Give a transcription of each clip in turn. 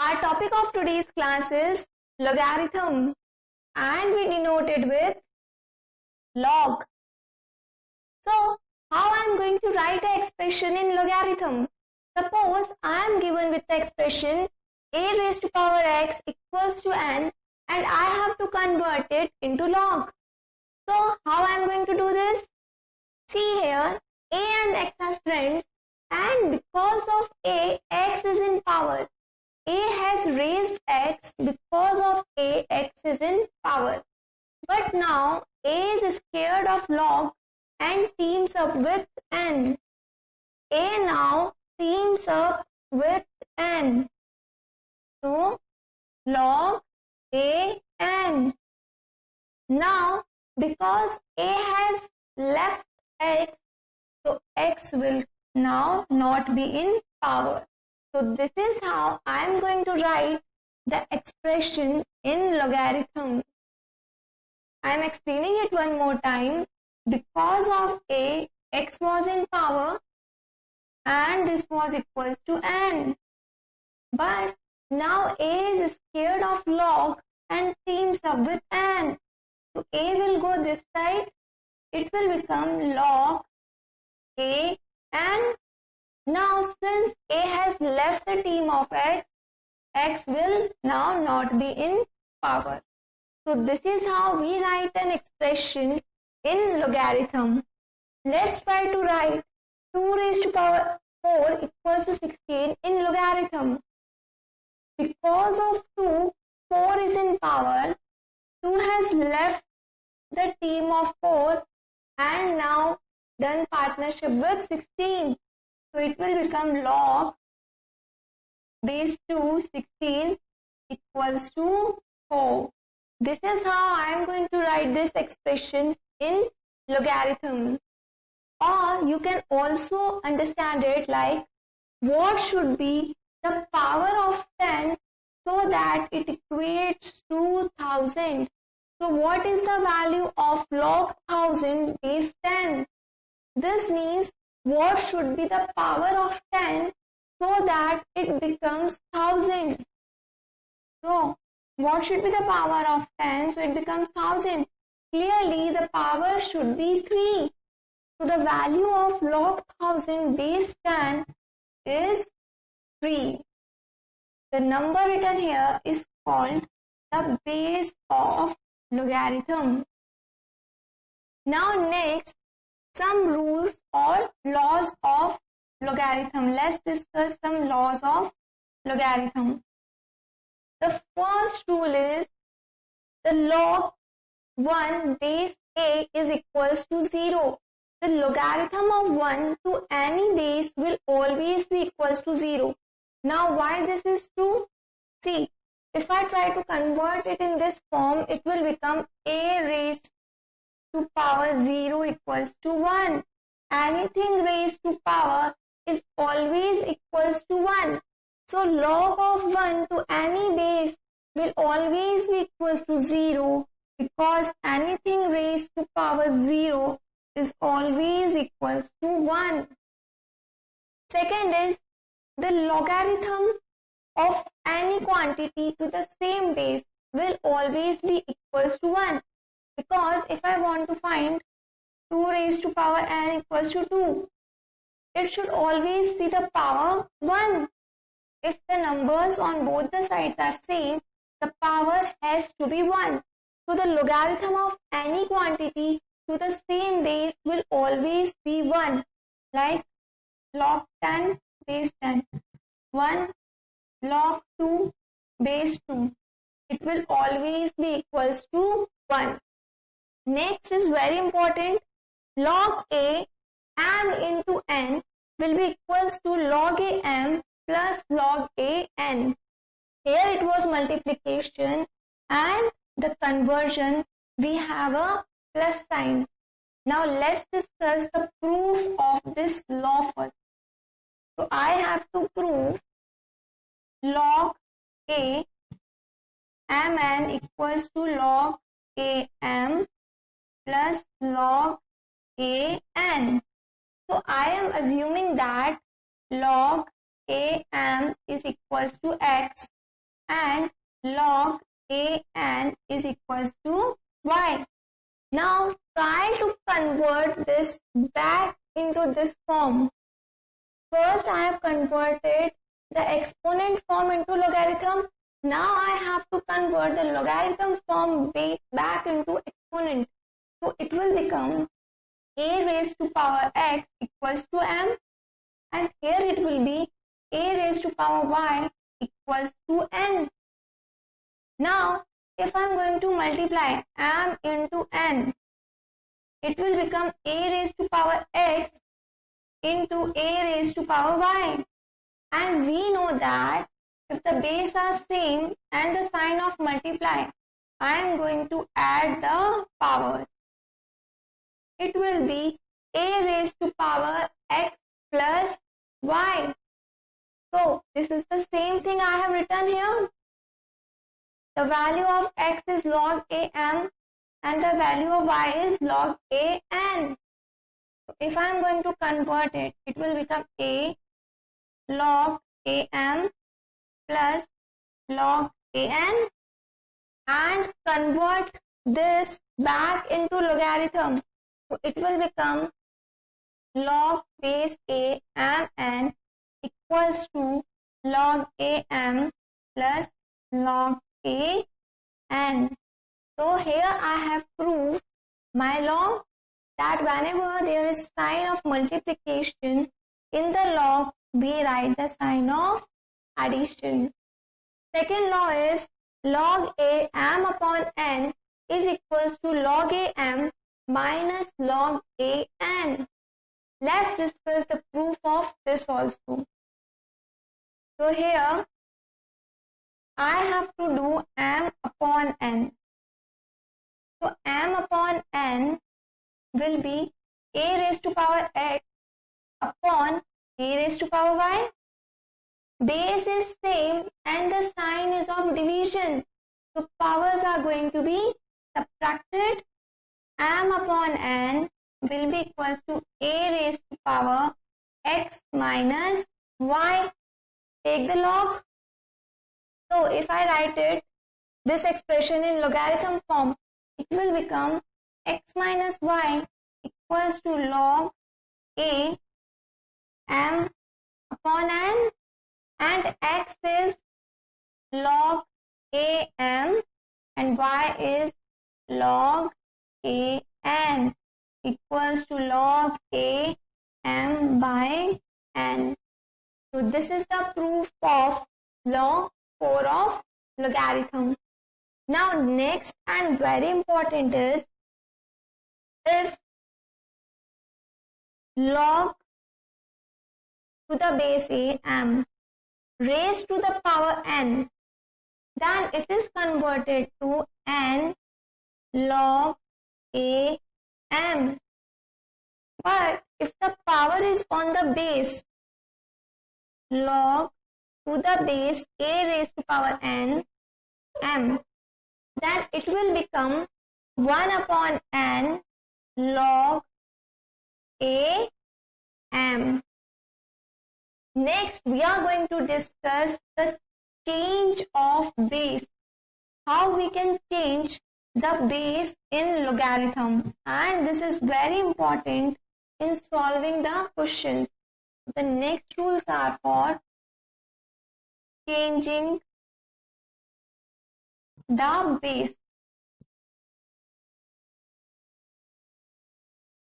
Our topic of today's class is logarithm and we denote it with log. So, how I am going to write an expression in logarithm? Suppose I am given with the expression a raised to power x equals to n and I have to convert it into log. So, how I am going to do this? See here, a and x are friends and because of a, x is in power. A has raised x because of a, x is in power. But now a is scared of log and teams up with n. A now teams up with n. So log a n. Now because a has left x, so x will now not be in power. So this is how I am going to write the expression in logarithm. I am explaining it one more time. Because of a, x was in power and this was equals to n. But now a is scared of log and teams up with n. So a will go this side. It will become log a n. Now since a has left the team of x, x will now not be in power. So this is how we write an expression in logarithm. Let's try to write 2 raised to power 4 equals to 16 in logarithm. Because of 2, 4 is in power, 2 has left the team of 4 and now done partnership with 16. So it will become log base 2 16 equals to 4. This is how I am going to write this expression in logarithm. Or you can also understand it like what should be the power of 10 so that it equates to 1000. So what is the value of log 1000 base 10? This means what should be the power of 10 so that it becomes 1000. So, what should be the power of 10 so it becomes 1000? Clearly, the power should be 3. So, the value of log 1000 base 10 is 3. The number written here is called the base of logarithm. Now, next, some rules or laws of logarithm. Let's discuss some laws of logarithm. The first rule is the log 1 base a is equals to 0. The logarithm of 1 to any base will always be equals to 0. Now why this is true? See, if I try to convert it in this form, it will become a raised to power 0 equals to 1. Anything raised to power is always equals to 1. So log of 1 to any base will always be equals to 0 because anything raised to power 0 is always equals to 1. Second is the logarithm of any quantity to the same base will always be equals to 1. Because if I want to find 2 raised to power n equals to 2, it should always be the power 1. If the numbers on both the sides are same, the power has to be 1. So the logarithm of any quantity to the same base will always be 1. Like log 10 base 10, 1 log 2 base 2. It will always be equals to 1. Next is very important. Log a m into n will be equals to log a m plus log a n. Here it was multiplication and the conversion we have a plus sign. Now let's discuss the proof of this law first. So I have to prove log a mn equals to log a m plus log a n. So I am assuming that log a m is equals to x and log an is equals to y. Now try to convert this back into this form. First I have converted the exponent form into logarithm. Now I have to convert the logarithm form back into exponent. So it will become a raised to power x equals to m, and here it will be a raised to power y equals to n. Now if I am going to multiply m into n, it will become a raised to power x into a raised to power y. And we know that if the base are same and the sign of multiply, I am going to add the powers. It will be a raised to power x plus y. So this is the same thing I have written here. The value of x is log am and the value of y is log an. So if I am going to convert it, it will become a log am plus log an, and convert this back into logarithm. So it will become log base a m n equals to log am plus log a n. So here I have proved my law that whenever there is sign of multiplication in the log, we write the sign of addition. Second law is log a m upon n is equals to log a m minus log a n. Let's discuss the proof of this also. So here I have to do m upon n. So m upon n will be a raised to power x upon a raised to power y. Base is same and the sign is of division. So powers are going to be subtracted. M upon n will be equals to a raised to power x minus y. Take the log. So if I write it, this expression in logarithm form, it will become x minus y equals to log a m upon n, and x is log a m and y is log a n equals to log a m by n. So this is the proof of law 4 of logarithm. Now next and very important is, if log to the base a m raised to the power n, then it is converted to n log a m. But if the power is on the base log to the base a raised to power n m, then it will become 1 upon n log a m. Next, we are going to discuss the change of base. How we can change the base in logarithm. And this is very important in solving the questions. The next rules are for changing the base.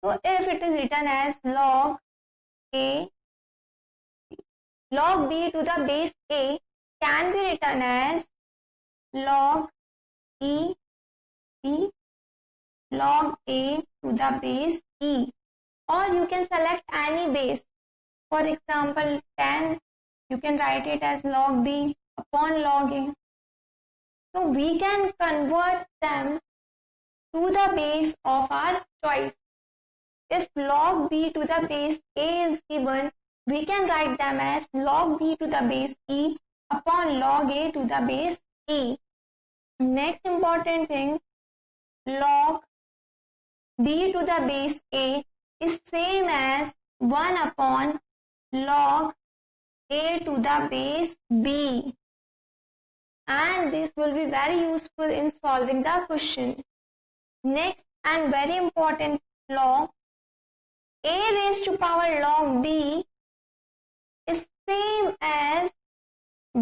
So if it is written as log a, log b to the base a can be written as log e, log a to the base e, or you can select any base. For example, 10, you can write it as log b upon log a. So we can convert them to the base of our choice. If log b to the base a is given, we can write them as log b to the base e upon log a to the base e. Next important thing, log b to the base a is same as 1 upon log a to the base b. and this will be very useful in solving the question. Next and very important law, a raised to power log b is same as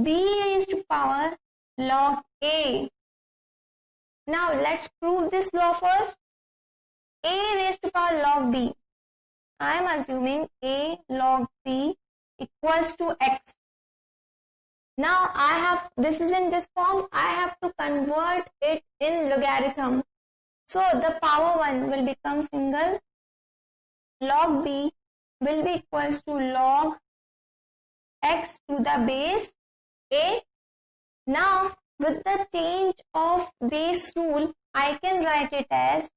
b raised to power log a. Now let's prove this law first. A raised to power log b. I am assuming a log b equals to x. Now this is in this form, I have to convert it in logarithm. So the power 1 will become single, log b will be equals to log x to the base a. Now with the change of base rule, I can write it as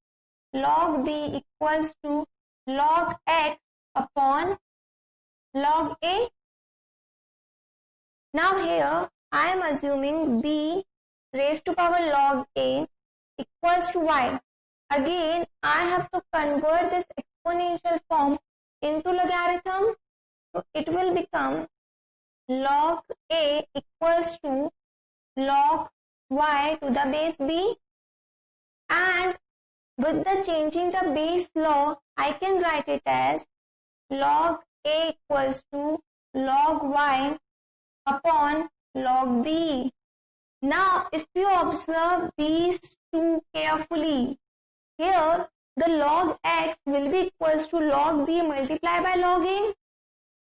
log b equals to log x upon log a. Now here I am assuming b raised to power log a equals to y. Again, I have to convert this exponential form into logarithm. So it will become log a equals to log y to the base b. And with the changing the base law, I can write it as log a equals to log y upon log b. Now, if you observe these two carefully, here the log x will be equals to log b multiplied by log a,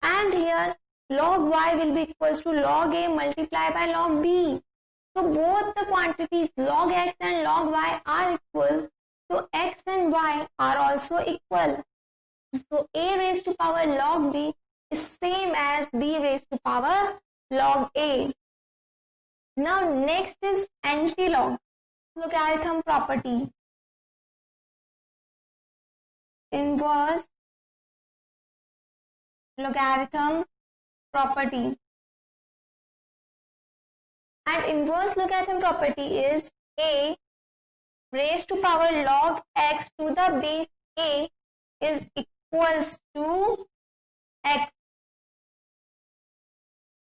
and here log y will be equals to log a multiplied by log b. So both the quantities log x and log y are equal, so x and y are also equal. So a raised to power log b is same as b raised to power log a. Now next is anti-log logarithm property. Inverse logarithm property. And inverse logarithm property is a raised to power log x to the base a is equals to x.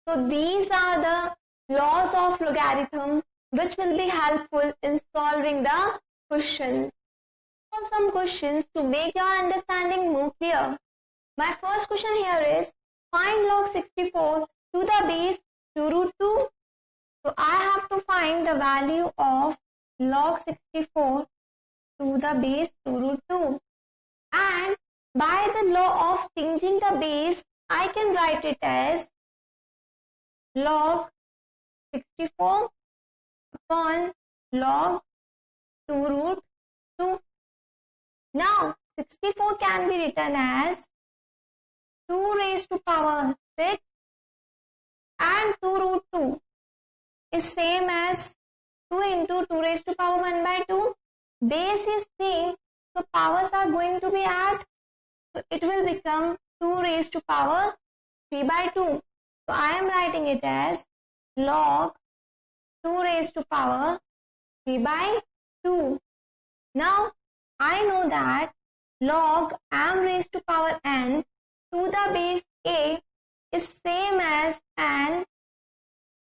So these are the laws of logarithm which will be helpful in solving the questions. Some questions to make your understanding more clear. My first question here is find log 64 to the base 2 root 2. So I have to find the value of log 64 to the base 2 root 2. And by the law of changing the base, I can write it as log 64 upon log 2 root 2. Now 64 can be written as 2 raised to power 6 and 2 root 2 is same as 2 into 2 raised to power 1 by 2. Base is same, so powers are going to be added. So it will become 2 raised to power 3 by 2. So I am writing it as log 2 raised to power 3 by 2. Now I know that log m raised to power n to the base a is same as n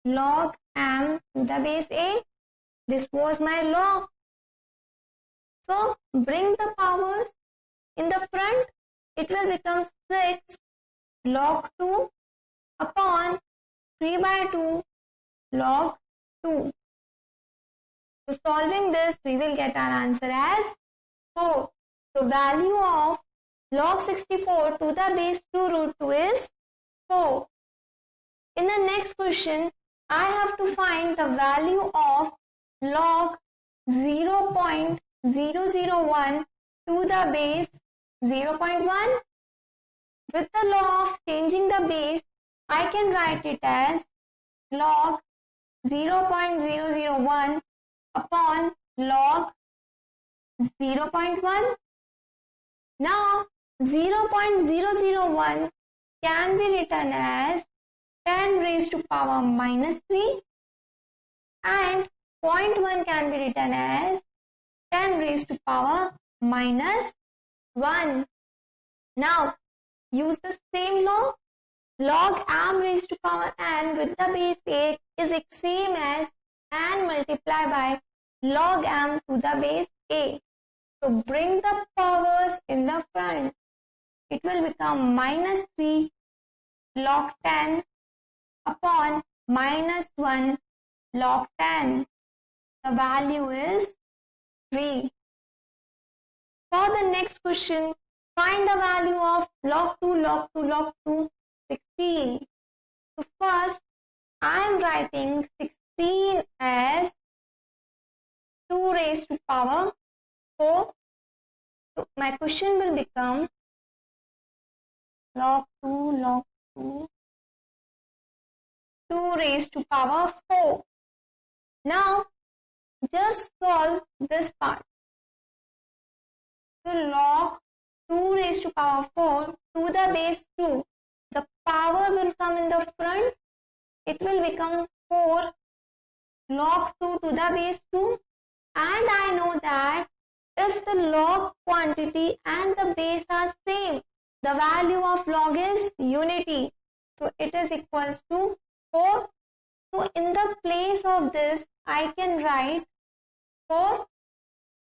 log m to the base a. This was my law. So bring the powers in the front. It will become 6 log 2 upon 3 by 2 log 2. So solving this, we will get our answer as 4. So value of log 64 to the base 2 root 2 is 4. In the next question, I have to find the value of log 0.001 to the base 0.1. With the law of changing the base, I can write it as log 0.001 upon log 0.1. Now 0.001 can be written as 10 raised to power minus 3 and 0.1 can be written as 10 raised to power minus 1. Now use the same law. Log m raised to power n with the base a is same as and multiply by log m to the base a. So bring the powers in the front. It will become minus 3 log 10 upon minus 1 log 10. The value is 3. For the next question, find the value of log 2, log 2, log 2, 16. So first, I am writing 16 as 2 raised to power 4. So my question will become log 2, 2 raised to power 4. Now, just solve this part. So log 2 raised to power 4 to the base 2. The power will come in the front. It will become 4 log 2 to the base 2. And I know that if the log quantity and the base are same, the value of log is unity. So it is equals to 4. So in the place of this, I can write 4.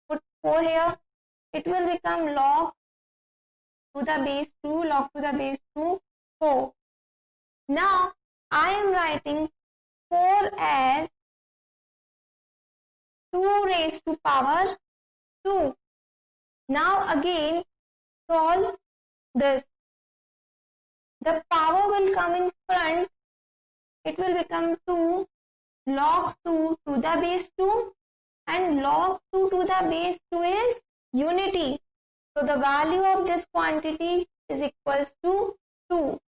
Put 4 here. It will become log to the base 2, log to the base 2, 4. Now, I am writing 4 as 2 raised to power 2. Now again, solve this. The power will come in front. It will become 2 log 2 to the base 2, and log 2 to the base 2 is unity. So the value of this quantity is equals to 2.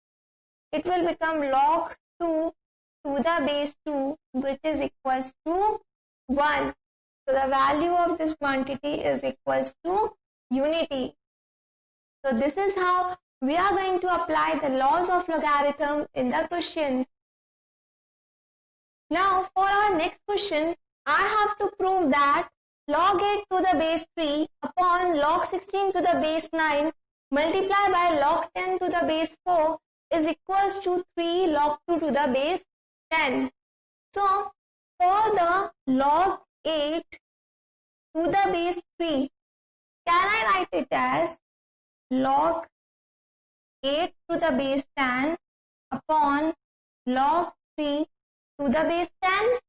It will become log 2 to the base 2, which is equals to 1. So the value of this quantity is equals to unity. So this is how we are going to apply the laws of logarithm in the questions. Now for our next question, I have to prove that log 8 to the base 3 upon log 16 to the base 9 multiplied by log 10 to the base 4 is equals to 3 log 2 to the base 10. So for the log 8 to the base 3, can I write it as log 8 to the base 10 upon log 3 to the base 10,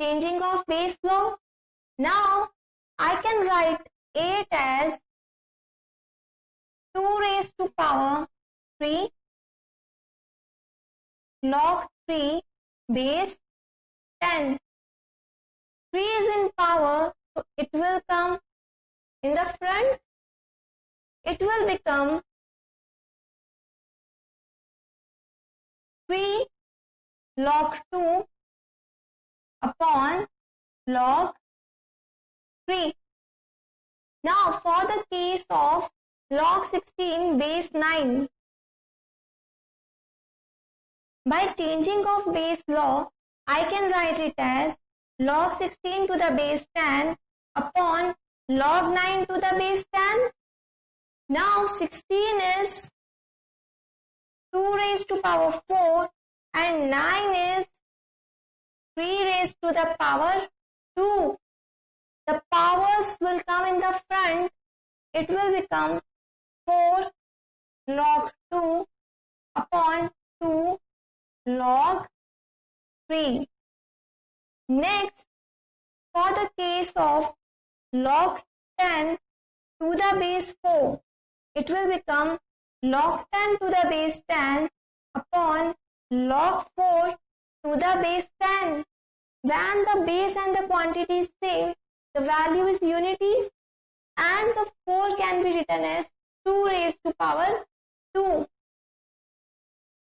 changing of base law? Now I can write 8 as 2 raised to power 3 log 3 base 10. 3 is in power, so it will come in the front. It will become 3 log 2 upon log 3. Now for the case of log 16 base 9, by changing of base law, I can write it as log 16 to the base 10 upon log 9 to the base 10. Now 16 is 2 raised to power 4 and 9 is 3 raised to the power 2. The powers will come in the front. It will become 4 log 2 upon 2 log 3. Next, for the case of log 10 to the base 4, it will become log 10 to the base 10 upon log 4 to the base 10. When the base and the quantity is same, the value is unity, and the 4 can be written as 2 raised to power 2.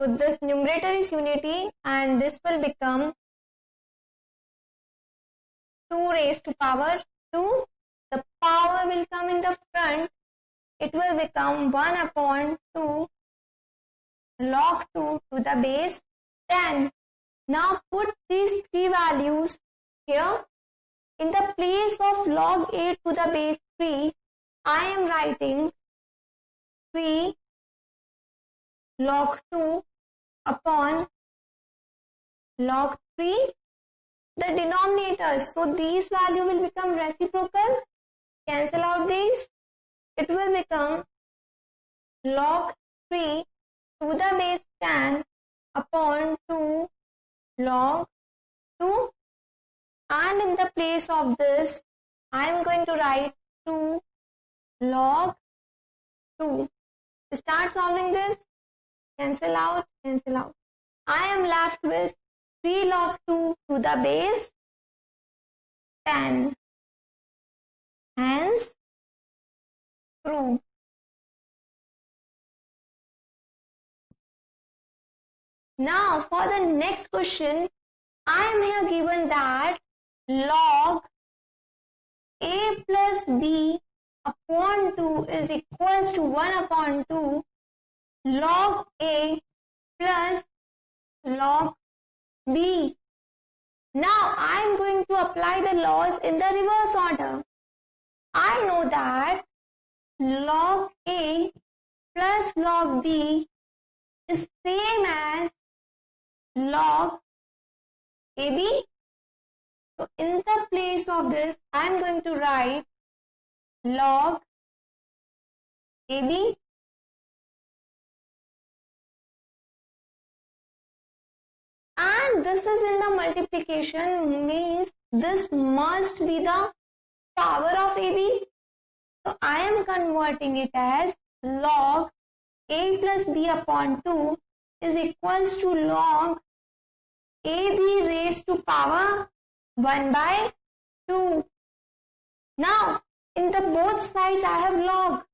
So this numerator is unity and this will become 2 raised to power 2. The power will come in the front. It will become 1 upon 2 log 2 to the base 10. Now put these three values here. In the place of log 8 to the base 3, I am writing 3 log 2 upon log 3 the denominators. So these value will become reciprocal. Cancel out these. It will become log 3 to the base 10 upon 2 log 2. And in the place of this, I am going to write 2 log 2. Start solving this. Cancel out, cancel out. I am left with 3 log 2 to the base 10. Hence, prove. Now, for the next question, I am here given that log a plus b upon 2 is equals to 1 upon 2 log a plus log b. Now, I am going to apply the laws in the reverse order. I know that log a plus log b is same as log AB. So in the place of this, I am going to write log AB and this is in the multiplication, means this must be the power of AB. So I am converting it as log A plus B upon 2 is equals to log AB raised to power 1 by 2. Now, in the both sides I have log.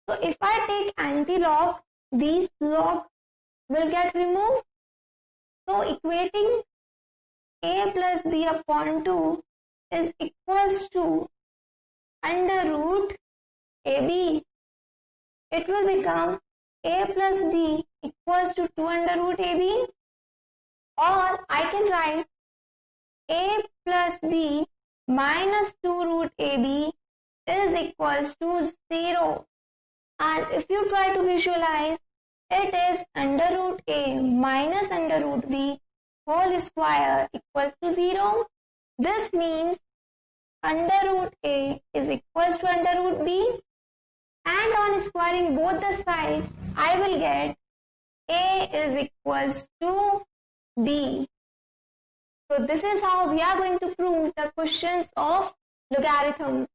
So if I take anti-log, these log will get removed. So equating A plus B upon 2 is equals to under root AB. It will become A plus B equals to 2 under root AB. Or I can write A plus B minus 2 root AB is equals to 0. And if you try to visualize, it is under root A minus under root B whole square equals to 0. This means under root A is equals to under root B. And on squaring both the sides, I will get A is equals to B. So this is how we are going to prove the questions of logarithm.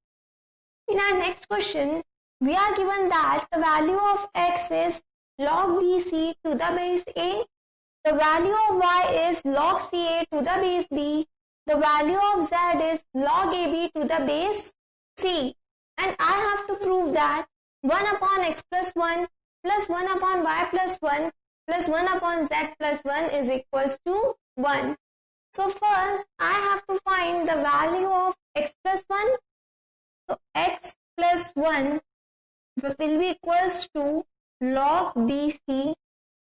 In our next question, we are given that the value of x is log BC to the base A. The value of y is log CA to the base B. The value of z is log AB to the base C. And I have to prove that 1 upon x plus 1 plus 1 upon y plus 1 plus 1 upon z plus 1 is equals to 1. So first, I have to find the value of x plus 1. So x plus 1 will be equals to log BC to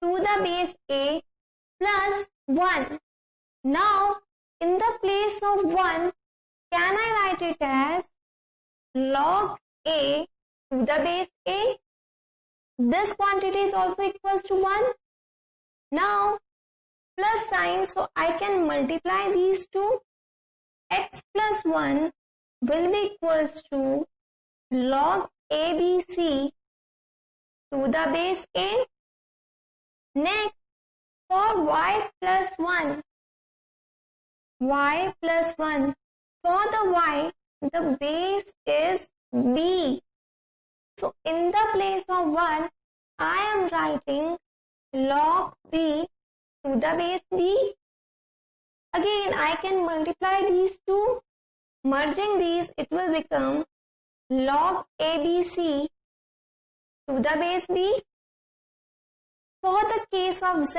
the base A plus 1. Now, in the place of 1, can I write it as log A to the base A? This quantity is also equals to 1. Now, plus sign, so I can multiply these two. X plus 1 will be equals to log ABC to the base A. Next, for y plus 1, y plus 1, for the y, the base is B. So, in the place of 1, I am writing log B to the base B. Again, I can multiply these two. Merging these, it will become log ABC to the base B. For the case of Z,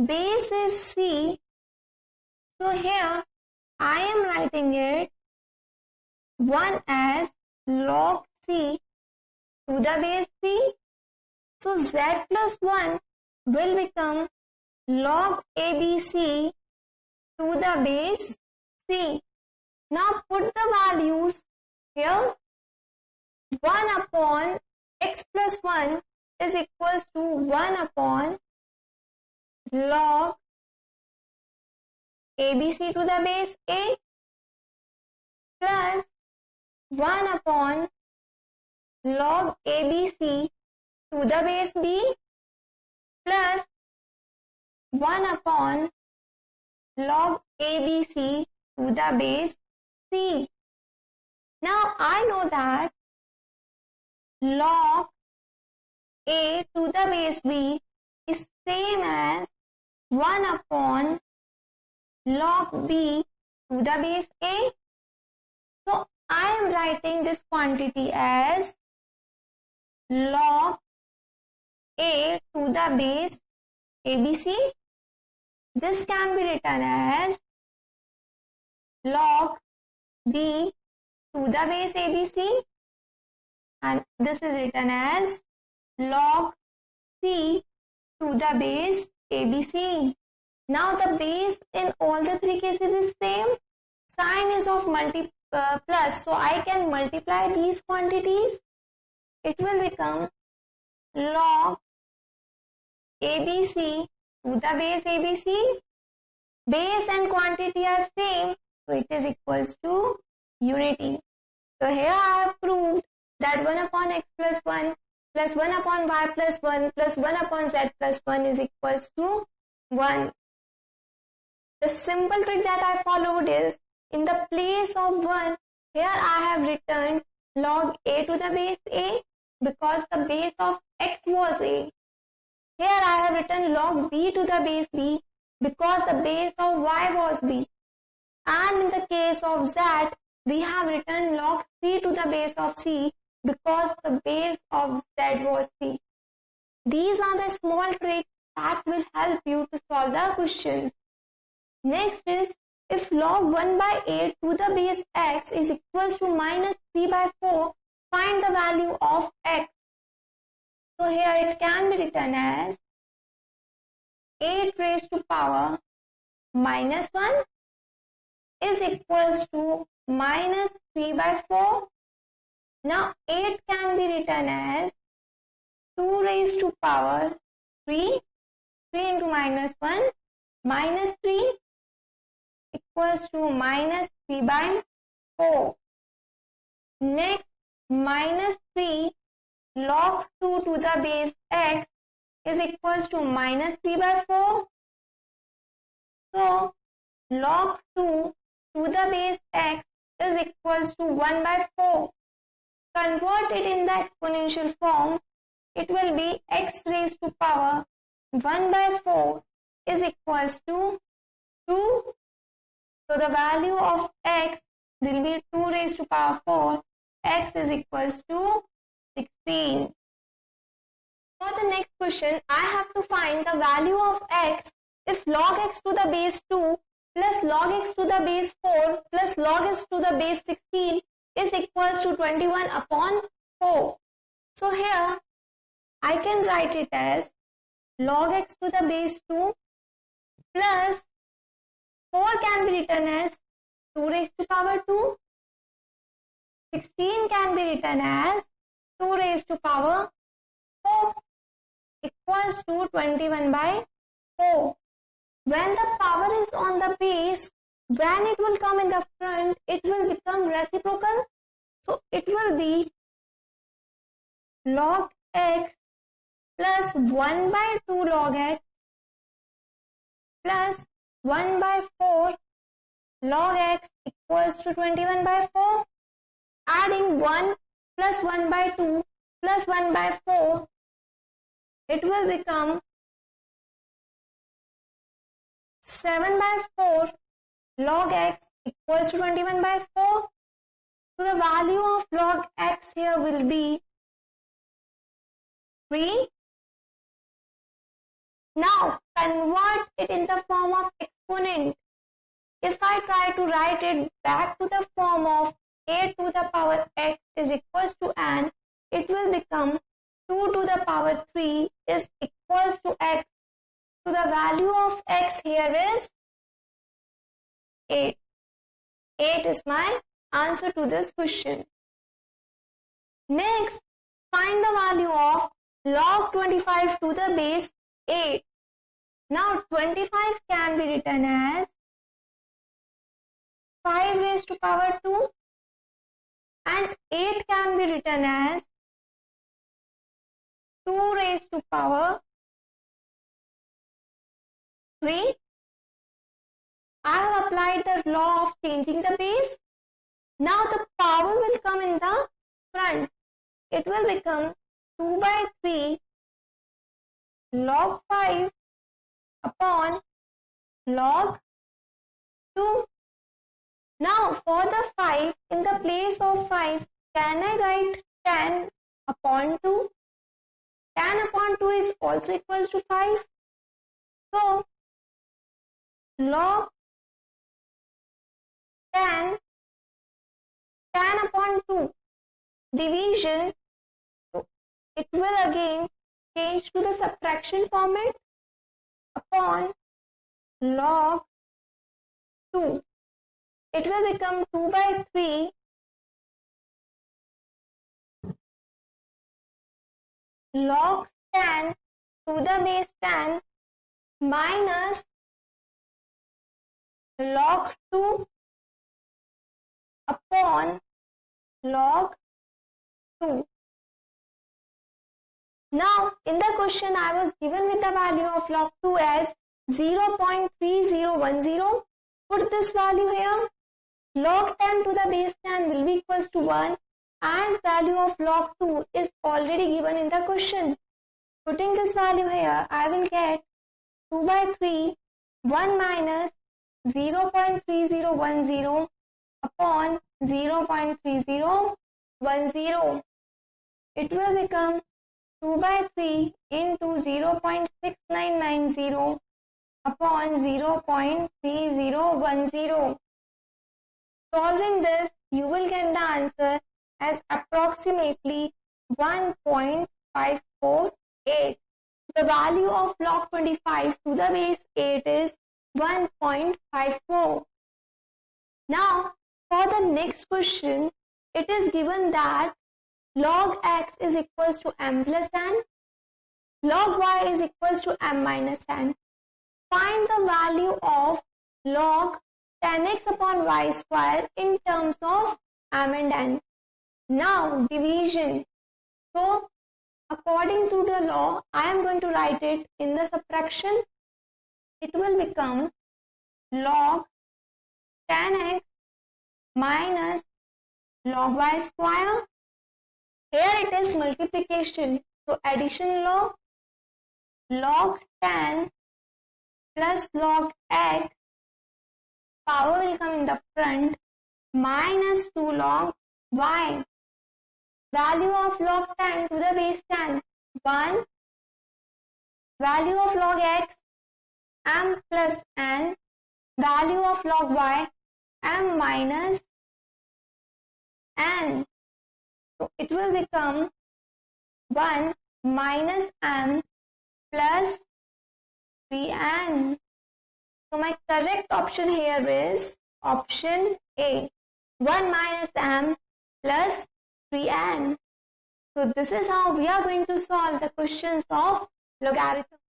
base is C. So here, I am writing it 1 as log C to the base C. So Z plus 1 will become log ABC to the base C. Now put the values here. 1 upon x plus 1 is equals to 1 upon log ABC to the base A plus 1 upon log ABC to the base B plus 1 upon log ABC to the base C. Now I know that log A to the base B is same as 1 upon log B to the base A. So I am writing this quantity as log A to the base ABC. This can be written as log B to the base ABC, and this is written as log C to the base ABC. Now the base in all the three cases is same. Sign is of plus, so I can multiply these quantities. It will become log ABC to the base ABC. Base and quantity are same, so it is equals to unity. So here I have proved that 1 upon x plus 1 plus 1 upon y plus 1 plus 1 upon z plus 1 is equals to 1. The simple trick that I followed is, in the place of 1, here I have written log A to the base A because the base of x was A. Here I have written log B to the base B because the base of y was B. And in the case of z, we have written log C to the base of C because the base of z was C. These are the small tricks that will help you to solve the questions. Next is, if log 1 by 8 to the base x is equals to minus 3 by 4, find the value of x. So here it can be written as 8 raised to power minus 1 is equals to minus 3 by 4. Now 8 can be written as 2 raised to power 3. 3 into minus 1 minus 3 equals to minus 3 by 4. Next, minus 3 log 2 to the base x is equals to minus 3 by 4. So, log 2 to the base x is equals to 1 by 4. Convert it in the exponential form. It will be x raised to power 1 by 4 is equals to 2. So the value of x will be 2 raised to power 4. X is equals to 16. For the next question, I have to find the value of x if log x to the base 2 plus log x to the base 4 plus log x to the base 16 is equals to 21 upon 4. So here I can write it as log x to the base 2 plus 4 can be written as 2 raised to power 2. 16 can be written as 2 raised to power 4 equals to 21 by 4. When the power is on the base, when it will come in the front, it will become reciprocal. So it will be log x plus 1 by 2 log x plus 1 by 4 log x equals to 21 by 4. Adding 1 plus 1 by 2 plus 1 by 4, it will become 7 by 4 log x equals to 21 by 4. So the value of log x here will be 3. Now convert it in the form of exponent. If I try to write it back to the form of a to the power x is equals to n, it will become 2 to the power 3 is equals to x. So the value of x here is 8. 8 is my answer to this question. Next, find the value of log 25 to the base 8. Now 25 can be written as 5 raised to power 2 and 8 can be written as 2 raised to power 3. I have applied the law of changing the base. Now the power will come in the front. It will become 2 by 3 log 5 upon log 2. Now for the 5, in the place of 5, can I write 10 upon 2? 10 upon 2 is also equals to 5. So log 10 upon 2 division, so it will again change to the subtraction format upon log 2. It will become 2 by 3 log 10 to the base 10 minus log 2 upon log 2. Now in the question I was given with the value of log 2 as 0.3010. Put this value here. Log 10 to the base 10 will be equals to 1 and value of log 2 is already given in the question. Putting this value here, I will get 2 by 3, 1 minus 0.3010 upon 0.3010. It will become 2 by 3 into 0.6990 upon 0.3010. Solving this, you will get the answer as approximately 1.548. The value of log 25 to the base 8 is 1.54. Now, for the next question, it is given that log x is equals to m plus n, log y is equals to m minus n. Find the value of log 10x upon y square in terms of m and n. Now division. So according to the law, I am going to write it in the subtraction. It will become log 10x minus log y square. Here it is multiplication. So addition law, log 10 plus log x, power will come in the front, minus 2 log y. Value of log 10 to the base 10, 1. Value of log x, m plus n. Value of log y, m minus n. So it will become 1 minus m plus 3n. So my correct option here is option A, 1 minus m plus 3n. So this is how we are going to solve the questions of logarithm.